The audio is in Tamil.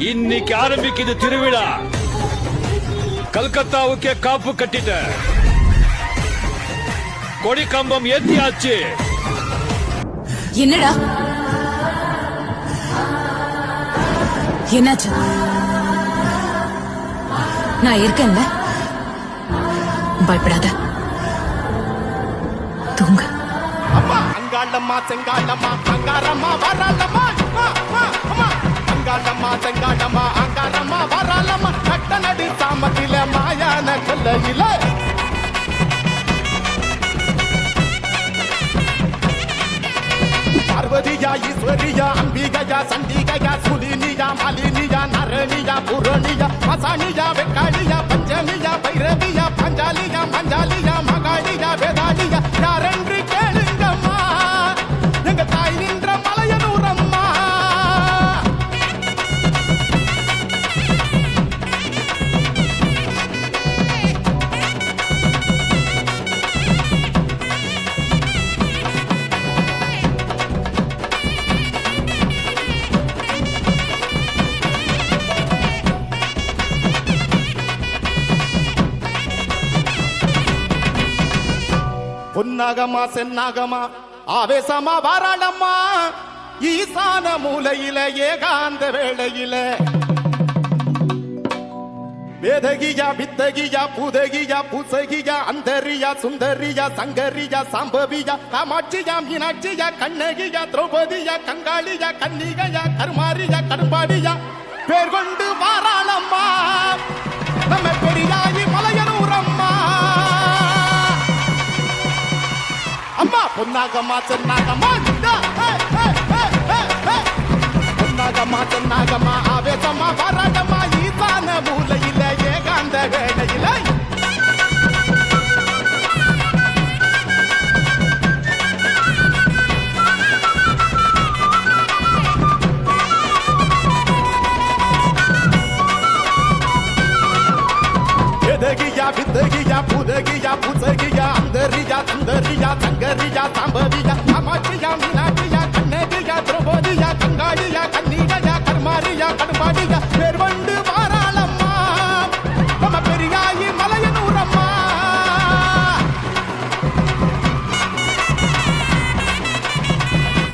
இன்னைக்கு ஆரம்பிக்குது திருவிழா. கல்கத்தாவுக்கே காப்பு கட்டிட்ட, கொடி கம்பம் ஏத்தியாச்சு. என்னடா என்னாச்சு? நான் இருக்கேன்ல, பயப்படாத, தூங்க. அம்மா அங்காளம்மா செங்காளம்மா அங்காரம்மா வராளம்மா, அங்காளம்மா செங்காளம்மா அங்காரம்மா வராளம்மா, கட்ட நடு சாமத்தில மாயான கொல்லையில பார்வதியா ஈஸ்வரியா அம்பிகையா சண்டிகையா சுலினியா மாலினியா நரணியா புரணியா மசானியா வெக்காளியா பஞ்சமியா பைரவியா பஞ்சாலியா மஞ்சாலியா மகாளியா வேதாளியா யாரென்று கேளுங்கம்மா, எங்க தாய் நின்ற மலையனூரம்மா. பொன்னாகமா சென்னாகமா ஆவேசமா வாராளம்மா, ஈசான மூலையில ஏகாந்த வேளையில வேதகியா வித்தகியா பூதகியா பூசகியா அந்தரியா சுந்தரியா சங்கரியா சாம்பவியா காமாட்சியா மீனாட்சியா கண்ணகியா திரௌபதியா கங்காளியா கன்னிகையா கருமாரியா கடும்பாடியா பேர் கொண்டு வாராளம்மா, நம்ம பெரியாயி மலையனூரம்மா. அம்மா பொன்னாகம்மா சென்னாகம்மா, பொன்னாகம்மா சென்னாகம்மா ஆவேசமா வராடம்மா, ஈசான மூலையில ஏகாந்த வேளையில வேதகியா வித்தகியா பூதகியா பூசகியா அந்தரியா சுந்தரியா சங்கரியா சாம்பவியா காமாட்சியா மீனாட்சியா கண்ணகியா திரௌபதியா கங்காளியா கன்னிகையா கருமாரியா கடும்பாடியா பேர்